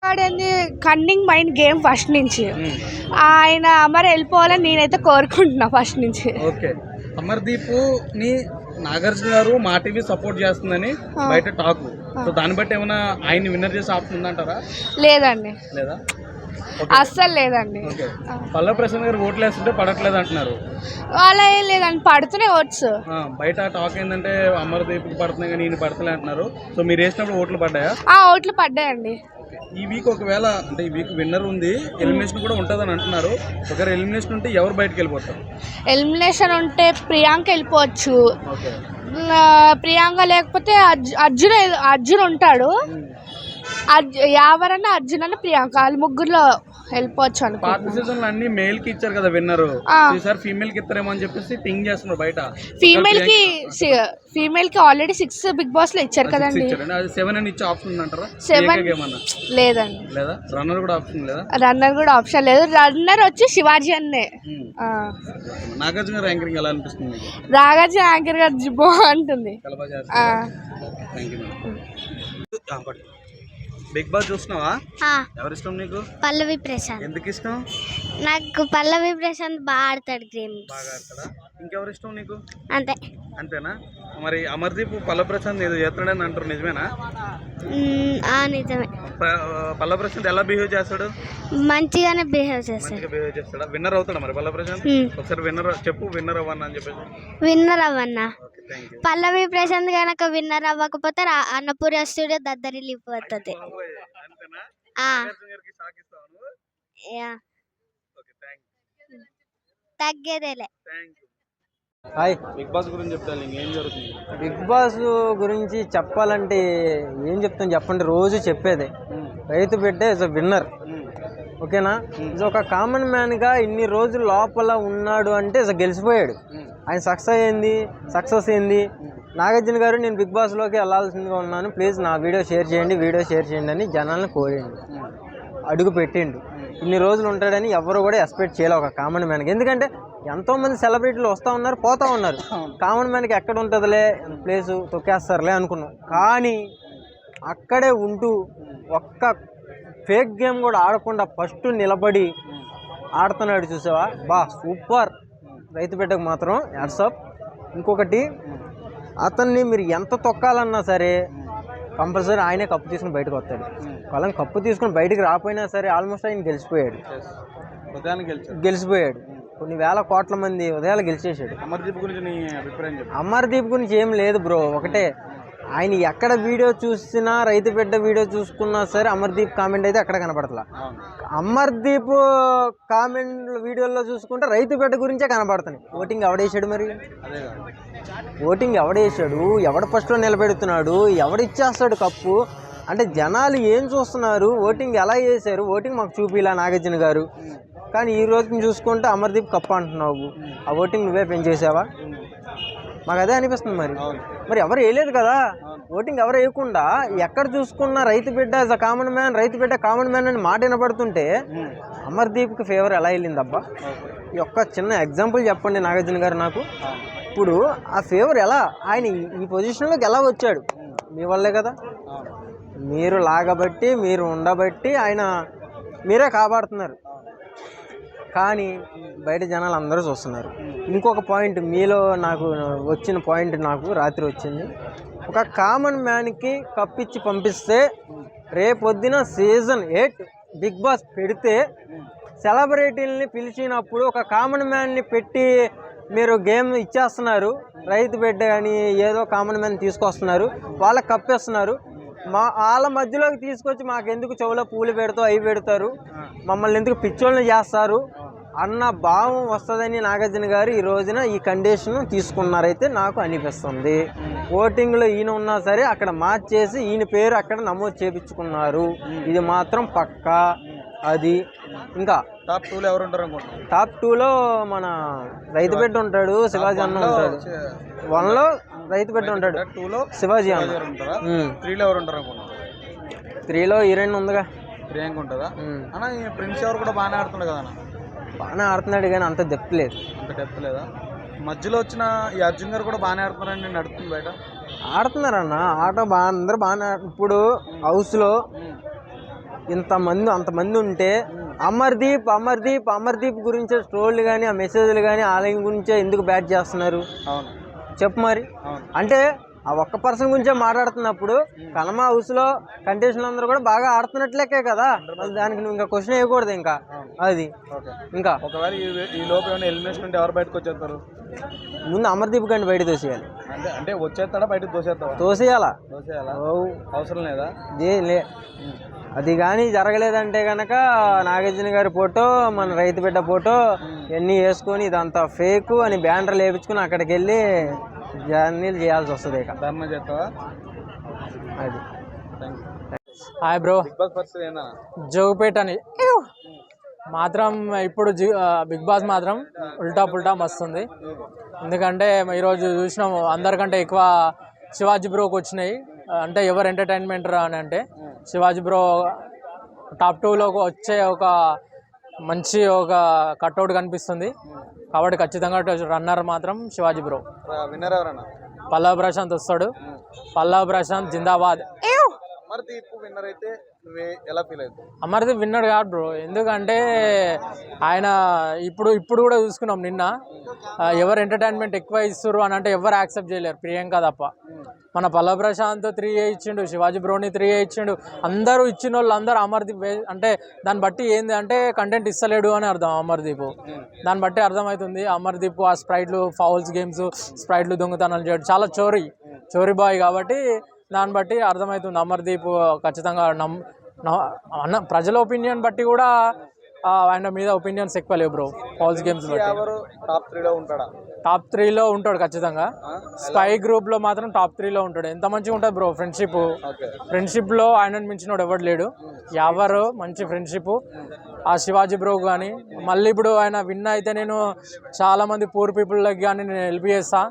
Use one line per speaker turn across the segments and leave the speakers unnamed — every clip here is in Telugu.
ఆడేది కన్నింగ్ మైండ్ గేమ్ ఫస్ట్ నుంచి. ఆయన అమర్ వెళ్ళిపోవాలని నేనైతే కోరుకుంటున్నా ఫస్ట్ నుంచి.
ఓకే, అమర్దీప్ ని నాగార్జున గారు మా టీవీ సపోర్ట్ చేస్తుందని బయట టాక్. సో దాన్ని బట్టి ఏమైనా ఆయన విన్నర్ చేసే ఆప్షన్ ఉందంటారా?
లేదండి,
లేదా?
అస్సలు లేదండి.
పల్లవి ప్రశాంత్ గారు ఓట్లు వేస్తుంటే పడట్లేదు అంటున్నారు.
అలా ఏం లేదండి, పడుతున్నాయి ఓట్స్.
బయట టాక్ ఏంటంటే అమర్దీప్ పడుతున్నాయి కానీ ఈయన పడతలే అంటున్నారు. సో మీరు వేసినప్పుడు ఓట్లు పడ్డాయా?
ఓట్లు పడ్డాయండి.
ఈ వీక్ ఒకవేళ అంటే ఈ వీక్ విన్నర్ ఉంది, ఎలిమినేషన్ కూడా ఉంటుందని అంటున్నారు. ఒకవేళ ఎలిమినేషన్ ఉంటే ఎవరు బయటకు వెళ్ళిపోతారు?
ఎలిమినేషన్ ఉంటే ప్రియాంక వెళ్ళిపోవచ్చు. ప్రియాంక లేకపోతే అర్జున్ ఉంటాడు. ఎవరన్నా అర్జున్ అన్న ప్రియాంక, వాళ్ళు ముగ్గురులో వెళ్ళిపోవచ్చు
పాత సీజన్ లో అన్ని మేల్ కి ఇచ్చారు కదా విన్నర్, ఈసారి ఫీమేల్ కి ఇస్తారేమో అని చెప్పేసి థింక్ చేస్తున్నారు బయట.
ఫీమేల్ కి ఆల్రెడీ 6 బిగ్ బాస్ లో ఇచ్చారు కదండి.
7 అని ఇచ్చే ఆప్షన్ ఉందంటారా?
7 లేదండి.
లేదా రన్నర్ కూడా ఆప్షన్ లేదా?
రన్నర్ కూడా ఆప్షన్ లేదు. రన్నర్ వచ్చి శివాజీ అన్నే.
నాగార్జున గారు యాంకరింగ్ ఎలా అనిపిస్తుంది?
నాగార్జున యాంకర్ గారు బాగుంటుంది.
బిగ్ బాస్ చూస్తున్నావా? ఎవరు ఇష్టం నీకు?
పల్లవి ప్రశాంత్.
ఎందుకు ఇష్టం?
నాకు పల్లవి ప్రశాంత్ బాగా ఆడతాడు గేమ్.
బాగా ఆడతాడా? ఇంకెవరు ఇష్టం నీకు?
అంతే.
అంతేనా? మరి అమర్దీప్ పల్లవి ప్రశాంత్ ఏదో చేస్తాడని అంటారు, నిజమేనా?
నిజమే.
పల్లవి ప్రశాంత్ ఎలా బిహేవ్ చేస్తాడు?
మంచిగానే బిహేవ్ చేస్తాడు.
విన్నర్ అవుతాడా మరి పల్లవి ప్రశాంత్? ఒకసారి విన్నర్ చెప్పు, విన్నర్ అవ్వన్నా అని చెప్పేసి.
విన్నర్ అవ్వన్నా? పల్లవి ప్రశాంత్ కనుక విన్నర్ అవ్వకపోతే అన్నపూర్ణ స్టూడియో దద్దరిల్లిపోతుంది. తగ్గేదేలే.
బిగ్ బాస్ గురించి చెప్తాను, ఏం జరుగుతుంది?
బిగ్ బాస్ గురించి చెప్పాలంటే ఏం చెప్తాను చెప్పండి, రోజు చెప్పేదే రైతు బిడ్డ ఇస్ అ విన్నర్. ఓకేనా? ఇది ఒక కామన్ మ్యాన్గా ఇన్ని రోజులు లోపల ఉన్నాడు అంటే గెలిచిపోయాడు. ఆయన సక్సెస్ ఏంది? నాగార్జున గారు నేను బిగ్ బాస్లోకి వెళ్ళాల్సిందిగా ఉన్నాను, ప్లీజ్ నా వీడియో షేర్ చేయండి అని జనాలను కోరిండు, అడుగు పెట్టిండు. ఇన్ని రోజులు ఉంటాడని ఎవరు కూడా ఎక్స్పెక్ట్ చేయలేదు ఒక కామన్ మ్యాన్కి. ఎందుకంటే ఎంతోమంది సెలబ్రిటీలు వస్తూ ఉన్నారు, పోతూ ఉన్నారు. కామన్ మ్యాన్కి ఎక్కడ ఉంటుందిలే ప్లేసు, తొక్కేస్తారులే అనుకున్నాం. కానీ అక్కడే ఉంటూ ఒక్క ఫేక్ గేమ్ కూడా ఆడకుండా ఫస్ట్ నిలబడి ఆడుతున్నాడు. చూసావా? సూపర్. రైతు బిడ్డకు మాత్రం వాట్సాప్. ఇంకొకటి, అతన్ని మీరు ఎంత తొక్కాలన్నా సరే కంపల్సరీ ఆయనే కప్పు తీసుకుని బయటకు వస్తాడు. వాళ్ళని కప్పు తీసుకుని బయటకు రాకపోయినా సరే ఆల్మోస్ట్ ఆయన గెలిచిపోయాడు. కొన్ని వేల కోట్ల మంది ఉదయాలు గెలిచేసాడు. అమర్దీప్ గురించి ఏం లేదు బ్రో, ఒకటే, ఆయన ఎక్కడ వీడియో చూసినా, రైతు బిడ్డ వీడియో చూసుకున్నా సరే అమర్దీప్ కామెంట్ అయితే ఎక్కడ కనపడతలా. అమర్దీప్ కామెంట్ వీడియోలో చూసుకుంటే రైతు బిడ్డ గురించే కనపడుతున్నాయి. ఓటింగ్ ఎవడేసాడు? మరి ఓటింగ్ ఎవడేసాడు? ఎవడ ఫస్ట్లో నిలబెడుతున్నాడు? ఎవడిచ్చేస్తాడు కప్పు? అంటే జనాలు ఏం చూస్తున్నారు? ఓటింగ్ ఎలా చేశారు? ఓటింగ్ మాకు చూపిలా నాగార్జున గారు. కానీ ఈ రోజుని చూసుకుంటే అమర్దీప్ కప్పు అంటున్నావు. ఆ ఓటింగ్ నువ్వే పెంచేసావా? మాకు అదే అనిపిస్తుంది. మరి ఎవరు వేయలేదు కదా ఓటింగ్. ఎవరు వేయకుండా ఎక్కడ చూసుకున్నా రైతు బిడ్డ యాజ్ అ కామన్ మ్యాన్ అని మాట వినపడుతుంటే అమర్దీప్కి ఫేవర్ ఎలా వెళ్ళింది అబ్బా? ఈ ఒక్క చిన్న ఎగ్జాంపుల్ చెప్పండి నాగార్జున గారు నాకు. ఇప్పుడు ఆ ఫేవర్ ఎలా, ఆయన ఈ పొజిషన్లోకి ఎలా వచ్చాడు? మీ వల్లే కదా. మీరు లాగబట్టి, మీరు ఉండబట్టి ఆయన మీరే కాపాడుతున్నారు. కానీ బయట జనాలు అందరూ చూస్తున్నారు. ఇంకొక పాయింట్ మీలో నాకు వచ్చిన పాయింట్, నాకు రాత్రి వచ్చింది. ఒక కామన్ మ్యాన్కి కప్పిచ్చి పంపిస్తే రేపొద్దున సీజన్ 8 బిగ్ బాస్ పెడితే సెలబ్రిటీలని పిలిచినప్పుడు ఒక కామన్ మ్యాన్ని పెట్టి మీరు గేమ్ ఇచ్చేస్తున్నారు. రైతు బిడ్డ అని ఏదో కామన్ మ్యాన్ తీసుకొస్తున్నారు, వాళ్ళకి కప్పేస్తున్నారు. వాళ్ళ మధ్యలోకి తీసుకొచ్చి మాకెందుకు చెవులో పూలు పెడతారు, మమ్మల్ని ఎందుకు పిచ్చోళ్ళని చేస్తారు అన్న భావం వస్తుందని నాగార్జున గారు ఈ రోజున ఈ కండిషన్ తీసుకున్నారైతే నాకు అనిపిస్తుంది. ఓటింగ్లో ఈయన ఉన్నా సరే అక్కడ మార్చేసి ఈయన పేరు అక్కడ నమోదు చేయించుకున్నారు. ఇది మాత్రం పక్కా. అది ఇంకా
టాప్ 2లో ఎవరు ఉంటారు అనుకుంటున్నారు?
టాప్ 2లో మన రైతు బిడ్డ ఉంటాడు, శివాజీ అన్న ఉంటాడు. 1లో రైతు బిడ్డ ఉంటాడు, 2లో శివాజీ అన్న.
3లో ఎవరు ఉంటారు అనుకుంటున్నారు?
3లో హీరోయిన్ ఉందిగా,
ప్రియాంక ఉంటుందా అన్న? ప్రిన్స్ ఎవరు కూడా బాగానే ఆడుతున్నాడు కదా?
బాగానే ఆడుతున్నాడు కానీ అంత డెప్త్
లేదా? మధ్యలో వచ్చిన ఈ అర్జున్ గారు కూడా బాగానే ఆడుతున్నారని నేను నడుస్తుంది బయట.
ఆడుతున్నారన్న ఆట అందరూ బాగానే. ఇప్పుడు హౌస్లో అంతమంది ఉంటే అమర్దీప్ గురించే ట్రోల్లు కానీ ఆ మెసేజ్లు కానీ ఆలయం గురించే ఎందుకు బ్యాట్ చేస్తున్నారు చెప్పు మరి. అంటే ఆ ఒక్క పర్సన్ గురించే మాట్లాడుతున్నప్పుడు కనమా హౌస్లో కంటెస్టెంట్లు అందరూ కూడా బాగా ఆడుతున్నట్లేకే కదా, దానికి నువ్వు ఇంకా క్వశ్చన్ వేయకూడదు. ఇంకా అది ఇంకా
ఒకవేళ ఈ లోపు ఏమైనా ఎలిమినేషన్ ఉంటే ఎవరు బయటకు వచ్చేస్తారు?
ముందు అమర్దీప్ గారిని బయట తోసేయాలి.
అంటే వచ్చేస్తాడా బయటకు
తోసేయాలా
అవసరం లేదా?
లే అది కానీ జరగలేదంటే కనుక నాగార్జున గారి ఫోటో మన రైతు బిడ్డ ఫోటో ఇవన్నీ వేసుకొని ఇదంతా ఫేక్ అని బ్యానర్లు వేయించుకుని అక్కడికి వెళ్ళి జర్నీలు చేయాల్సి వస్తుంది. ఇక అది
హాయ్ బ్రో, జోగుపేట అని మాత్రం ఇప్పుడు బిగ్ బాస్ మాత్రం ఉల్టా పుల్టా మస్తుంది. ఎందుకంటే ఈరోజు చూసినాము అందరికంటే ఎక్కువ శివాజీ బ్రోకి వచ్చినాయి. అంటే ఎవరు ఎంటర్టైన్మెంట్ అని అంటే శివాజీ బ్రో టాప్ 2లోకి వచ్చే ఒక మంచి కట్అవుట్ కనిపిస్తుంది. కాబట్టి ఖచ్చితంగా రన్నర్ మాత్రం శివాజీ బ్రో.
విన్నర్ ఎవరన్నా?
పల్లవి ప్రశాంత్ వస్తాడు. పల్లవి ప్రశాంత్ జిందాబాద్.
అమర్దీప్ విన్నర్ అయితే ఎలా ఫీల్ అవుతుంది?
అమర్దీప్ విన్నర్ కాదు బ్రో, ఎందుకంటే ఆయన ఇప్పుడు కూడా చూసుకున్నాం. నిన్న ఎవరు ఎంటర్టైన్మెంట్ ఎక్కువ ఇస్తారు అని అంటే ఎవరు యాక్సెప్ట్ చేయలేరు, ప్రియాంక తప్ప. మన పల్లవి ప్రశాంత్ 3A ఇచ్చిండు, శివాజీ బ్రోని 3A ఇచ్చిండు. అందరూ ఇచ్చిన వాళ్ళు అందరూ అమర్దీప్ అంటే దాన్ని బట్టి ఏంది అంటే కంటెంట్ ఇస్తలేడు అని అర్థం. అమర్దీప్ దాన్ని బట్టి అర్థమవుతుంది. అమర్దీప్ ఆ స్ప్రైట్లు, ఫౌల్స్ గేమ్స్, స్ప్రైట్లు దొంగతనాలు చేయడం చాలా చోరీ బాయ్. కాబట్టి దాన్ని బట్టి అర్థమవుతుంది అమర్దీప్ ఖచ్చితంగా ప్రజల ఒపీనియన్ బట్టి కూడా ఆయన మీద ఒపీనియన్స్ ఎక్కువ లేవు బ్రో. ఫౌల్స్ గేమ్స్ టాప్ 3లో ఉంటాడు ఖచ్చితంగా. స్పై గ్రూప్లో మాత్రం టాప్ 3లో ఉంటాడు. ఎంత మంచిగా ఉంటుంది బ్రో ఫ్రెండ్షిప్లో ఆయనను మించినోడు ఎవడు లేడు. ఎవరు మంచి ఫ్రెండ్షిప్ ఆ శివాజీ బ్రో కానీ. మళ్ళీ ఇప్పుడు ఆయన విన్ అయితే నేను చాలామంది పూర్ పీపుల్కి కానీ నేను హెల్ప్ చేస్తా,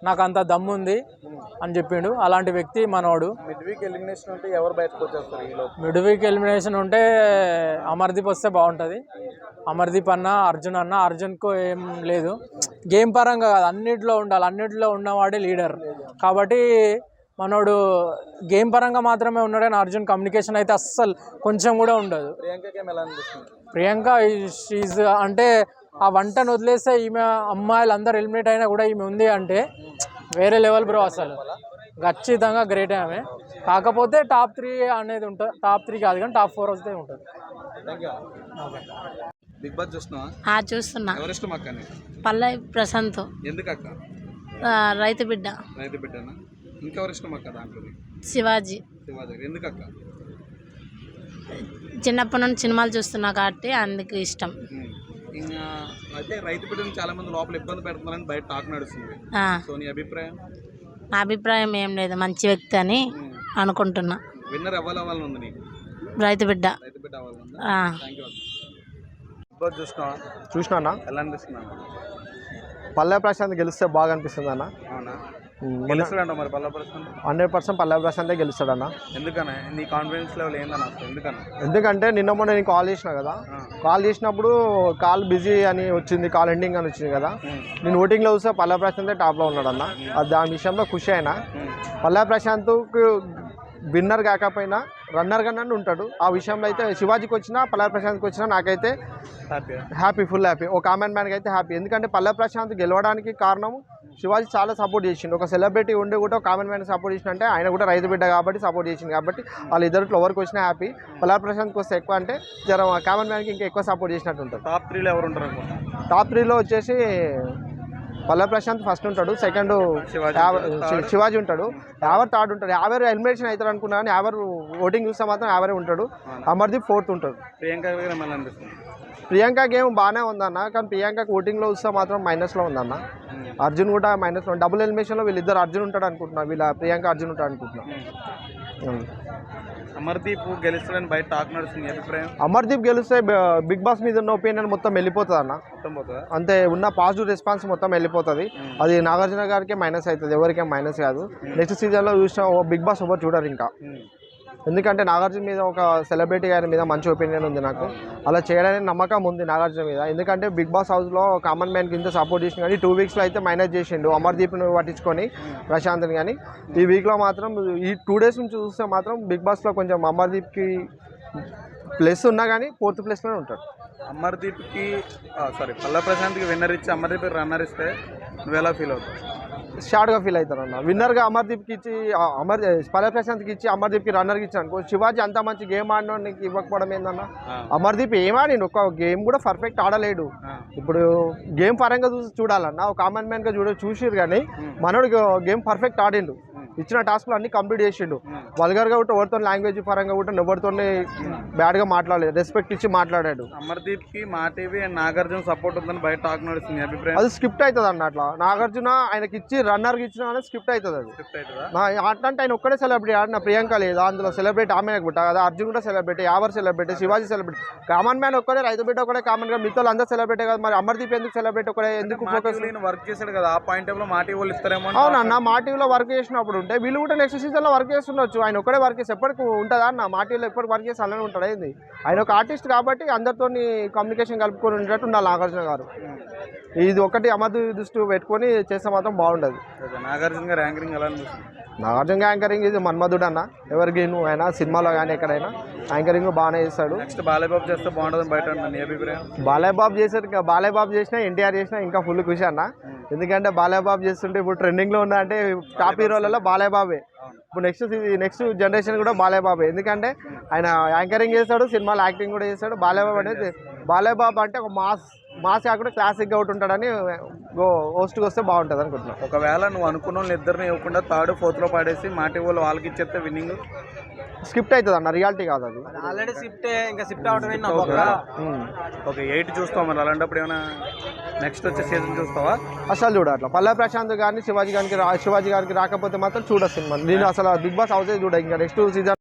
నాకు అంత దమ్ము ఉంది అని చెప్పిండు. అలాంటి వ్యక్తి మనోడు.
మిడ్ వీక్ ఎలిమినేషన్ ఉంటే ఎవరు బయటకు వచ్చేస్తారు?
మిడ్ వీక్ ఎలిమినేషన్ ఉంటే అమర్దీప్ వస్తే బాగుంటుంది. అమర్దీప్ అన్న, అర్జున్కు ఏం లేదు, గేమ్ పరంగా కాదు, అన్నింటిలో ఉండాలి. అన్నింటిలో ఉన్నవాడే లీడర్. కాబట్టి మనోడు గేమ్ పరంగా మాత్రమే ఉన్నాడు. కానీ అర్జున్ కమ్యూనికేషన్ అయితే అస్సలు కొంచెం కూడా ఉండదు. ప్రియాంక షీజ్ అంటే ఆ వంటను వదిలేస్తే ఈమె అమ్మాయిలు అందరు ఎలిమినేట్ అయినా కూడా ఈమె ఉంది అంటే వేరే లెవెల్ బ్రో. అసలు ఖచ్చితంగా గ్రేట్ ఆమె. కాకపోతే టాప్ 3 అనేది ఉంటుంది. టాప్ 3 కాదు కానీ టాప్ 4 వస్తే ఉంటుంది.
బిగ్ బాస్
చూస్తున్నా.
ఎవరిష్టం అక్క?
పల్లవి ప్రశాంత్.
ఎందుకు అక్క?
రైతు బిడ్డనా?
ఇంకెవరు ఇష్టం అక్క దాంట్లో?
శివాజీ.
ఎందుకు అక్క?
చిన్నప్పటి నుండి సినిమాలు చూస్తున్నా కాబట్టి అందుకు ఇష్టం.
ఇంకా అయితే రైతు బిడ్డను చాలా మంది లోపల ఇబ్బంది పెడుతున్నారని బయట టాక్ నడుస్తుంది. సో నీ అభిప్రాయం?
నా అభిప్రాయం ఏం లేదు, మంచి వ్యక్తి అని అనుకుంటున్నా.
విన్నర్ అవ్వాలని ఉంది నీకు?
రైతు బిడ్డ
అవ్వాలన్నా.
చూసినా
ఎలా అనిపిస్తున్నా?
పల్లవి ప్రశాంత్ గెలిస్తే బాగా అనిపిస్తుంది అన్న.
అవునా? గెలుస్తాడంట మరి పల్లవి ప్రశాంత్?
100% పల్లవి ప్రశాంతే గెలుస్తాడన్న.
ఎందుకన్నా? నీ కాన్ఫిడెన్స్ లెవెల్ ఏందన్నా?
ఎందుకంటే నిన్న మొన్న నేను కాల్ చేసిన కదా, కాల్ చేసినప్పుడు కాల్ బిజీ అని వచ్చింది, కాల్ ఎండింగ్ అని వచ్చింది కదా. నేను ఓటింగ్లో చూస్తే పల్లవి ప్రశాంతే టాప్లో ఉన్నాడన్న. దాని విషయంలో ఖుషి అయినా. పల్లవి ప్రశాంత్కు విన్నర్ కాకపోయినా రన్నర్ గా ఉంటాడు. ఆ విషయంలో అయితే శివాజీకి వచ్చినా పల్లవి ప్రశాంత్కి వచ్చినా నాకైతే హ్యాపీ, ఫుల్ హ్యాపీ. ఒక కామన్ మ్యాన్కి అయితే హ్యాపీ. ఎందుకంటే పల్లవి ప్రశాంత్ గెలవడానికి కారణం శివాజీ చాలా సపోర్ట్ చేసిండు. ఒక సెలబ్రిటీ ఉండి కూడా ఒక కామన్ మ్యాన్ సపోర్ట్ చేసిన అంటే ఆయన కూడా రైతు బిడ్డ కాబట్టి సపోర్ట్ చేసింది. కాబట్టి వాళ్ళిద్దరిలో ఎవరికి వచ్చినా హ్యాపీ. పల్లవి ప్రశాంత్కి వస్తే ఎక్కువ అంటే జర కామన్ మ్యాన్కి ఇంకా ఎక్కువ సపోర్ట్ చేసినట్టు ఉంటుంది.
టాప్ 3లో ఎవరు ఉంటారు?
టాప్ 3లో వచ్చేసి పల్లవి ప్రశాంత్ ఫస్ట్ ఉంటాడు, సెకండ్ శివాజీ ఉంటాడు, యావర్ థర్డ్ ఉంటాడు. యావర్ ఎలిమినేషన్ అవుతాడు అనుకున్నా కానీ యావర్ ఓటింగ్ చూస్తే మాత్రం యావరే ఉంటాడు. అమర్దీప్ 4th ఉంటాడు. ప్రియాంక గేమ్ బాగానే ఉందన్న, కానీ ప్రియాంకకి ఓటింగ్లో చూస్తే మాత్రం మైనస్లో ఉందన్న. అర్జున్ కూడా మైనస్లో. డబుల్ ఎలిమినేషన్లో వీళ్ళిద్దరు అర్జున్ ఉంటాడు అనుకుంటున్నా, ప్రియాంక అర్జున్ ఉంటాడు అనుకుంటున్నా.
అమర్దీప్ గెలుస్తాడని బయట టాక్ నడుస్తుంది. అభిప్రాయం?
అమర్దీప్ గెలిస్తే బిగ్ బాస్ మీద ఉన్న ఒపీనియన్ మొత్తం వెళ్ళిపోతుంది అన్న. అంతే, ఉన్న పాజిటివ్ రెస్పాన్స్ మొత్తం వెళ్ళిపోతుంది. అది నాగార్జున గారికే మైనస్ అవుతుంది, ఎవరికేం మైనస్ కాదు. నెక్స్ట్ సీజన్లో చూసిన బిగ్ బాస్ ఎవరు చూడరు ఇంకా. ఎందుకంటే నాగార్జున మీద ఒక సెలబ్రిటీ గారి మీద మంచి ఒపీనియన్ ఉంది నాకు. అలా చేయడానికి నమ్మకం ఉంది నాగార్జున మీద. ఎందుకంటే బిగ్ బాస్ హౌస్లో కామన్ మ్యాన్కి ఇంత సపోర్ట్ చేసిన కానీ 2 వీక్స్లో అయితే మైనస్ చేసిండు అమర్దీప్ని పట్టించుకొని ప్రశాంత్ని. కానీ ఈ వీక్లో మాత్రం ఈ 2 డేస్ నుంచి చూస్తే మాత్రం బిగ్ బాస్లో కొంచెం అమర్దీప్కి ప్లస్ ఉన్నా కానీ 4th ప్లేస్లోనే ఉంటాడు.
అమర్దీప్కి పల్ల ప్రశాంత్కి విన్నర్ ఇచ్చి అమర్దీప్కి రన్నర్ ఇస్తే నువ్వు ఎలా ఫీల్ అవుతావు?
షార్ట్గా ఫీల్ అవుతాను అన్న. విన్నర్గా అమర్దీప్కి ఇచ్చి పల్ల ప్రశాంత్కి ఇచ్చి అమర్దీప్కి రన్నర్కి ఇచ్చాను అనుకో, శివాజీ అంత మంచి గేమ్ ఆడినోడికి ఇవ్వకపోవడం ఏందన్న. అమర్దీప్ ఏం ఆడిండు, ఒక గేమ్ కూడా పర్ఫెక్ట్ ఆడలేడు. ఇప్పుడు గేమ్ పరంగా చూడాలన్న, ఒక కామన్ మ్యాన్గా చూసిరు కానీ మనోడు గేమ్ పర్ఫెక్ట్ ఆడిండు. ఇచ్చిన టాస్క్లు అన్ని కంప్లీట్ చేసిండు. వల్గర్గా కూడా ఎవరితో లాంగ్వేజ్ పరంగా కూడా ఎవరితో బ్యాడ్గా మాట్లాడలేదు, రెస్పెక్ట్ ఇచ్చి మాట్లాడాడు.
అమర్దీప్కి మా టీవీ అండ్ నాగార్జున సపోర్ట్ ఉందని బయట టాక్ నడుస్తుంది, అభిప్రాయం?
అది స్క్రిప్ట్ అవుతుంది అన్న. అట్లా నాగార్జున ఆయనకి ఇచ్చి రన్నర్కి ఇచ్చిన స్క్రిప్ట్ అవుతుంది. అది అట్లాంటి ఆయన ఒక్కడే సెలబ్రిటీ ఆడిన, ప్రియాంక లేదు అందులో సెలబ్రిటీ, ఆమె పుట్టా కదా. అర్జున్ కూడా celebrity, Yawar celebrity, Shivaji celebrity. Common man ఒక్కడే, రైతు బిడ్డ ఒకటే కామన్ గా, మిగతా అందరూ సెలబ్రిటీ కదా. మరి అమర్దీప్ ఎందుకు సెలబ్రిటీ ఒకటే, ఎందుకు ఫోకస్?
వర్క్ చేశాడు కదా, ఆ పాయింట్ లో మా టీవీ వాళ్ళు ఇస్తారేమో.
అవునన్న, మా టీవీలో వర్క్ చేసినప్పుడు ఉంటే వీళ్ళు కూడా నెక్స్ట్ సీజన్లో వర్క్ చేస్తుండొచ్చు. ఆయన ఒక్కడే వర్క్ చేసి ఎప్పటికి ఉంటుందా అన్న? మా టీవీలో ఎప్పటికి వర్క్ చేసి అలానే ఉంటాడు. ఏంది, ఆయన ఒక ఆర్టిస్ట్ కాబట్టి అందరితో కమ్యూనికేషన్ కలుపుకొని ఉండేటట్టు ఉండాలి నాగార్జున గారు. ఇది ఒకటి అమర్దీప్ దృష్టి పెట్టుకొని చేస్తే మాత్రం బాగుండదు.
నాగార్జున గారు యాంకరింగ్ ఎలా అనిపిస్తుంది?
నాగార్జున యాంకరింగ్ ఇది మన్మధుడు అన్న. ఎవరికి నువ్వు అయినా సినిమాలో కానీ ఎక్కడైనా యాంకరింగ్ బాగానే చేస్తాడు.
నెక్స్ట్ బాలయ్యబాబు చేస్తే బాగుంటుంది బయట, నీ అభిప్రాయం?
బాలయ్యబాబు చేశారు, బాలయ్యబాబు చేసినా ఎన్టీఆర్ చేసినా ఇంకా ఫుల్ ఖుషి అన్న. ఎందుకంటే బాలయ్యబాబు చేస్తుంటే ఇప్పుడు ట్రెండింగ్లో ఉన్న అంటే టాప్ హీరోలలో బాలయ్యబాబే. ఇప్పుడు నెక్స్ట్ జనరేషన్ కూడా బాలయ్యబాబే. ఎందుకంటే ఆయన యాంకరింగ్ చేస్తాడు, సినిమాలో యాక్టింగ్ కూడా చేస్తాడు. బాలయ్యబాబు అంటే ఒక మాస్ కాకుండా క్లాసిక్గా ఒకటి ఉంటాడని హోస్ట్కి వస్తే బాగుంటుంది అనుకుంటున్నాను.
ఒకవేళ నువ్వు అనుకున్న వాళ్ళు ఇద్దరిని ఇవ్వకుండా 3rd 4th లో పాడేసి మా టీవీ వాళ్ళు వాళ్ళకి ఇచ్చేస్తే విన్నింగ్
స్క్రిప్ట్ అవుతుంది అన్న, రియాలిటీ కాదు అది.
ఆల్రెడీ షిఫ్ట్ ఇంకా షిఫ్ట్ అవడం
ఓకే 8 చూస్తావు మరి. అలాంటప్పుడు ఏమైనా నెక్స్ట్ వచ్చే సీజన్ చూస్తావా?
అసలు చూడ అట్లా పల్ల ప్రశాంత్ కానీ శివాజీ గారికి రాకపోతే మాత్రం చూడ సినిమా. నేను అసలు బిగ్ బాస్ హౌసే చూడ. ఇంకా నెక్స్ట్ సీజన్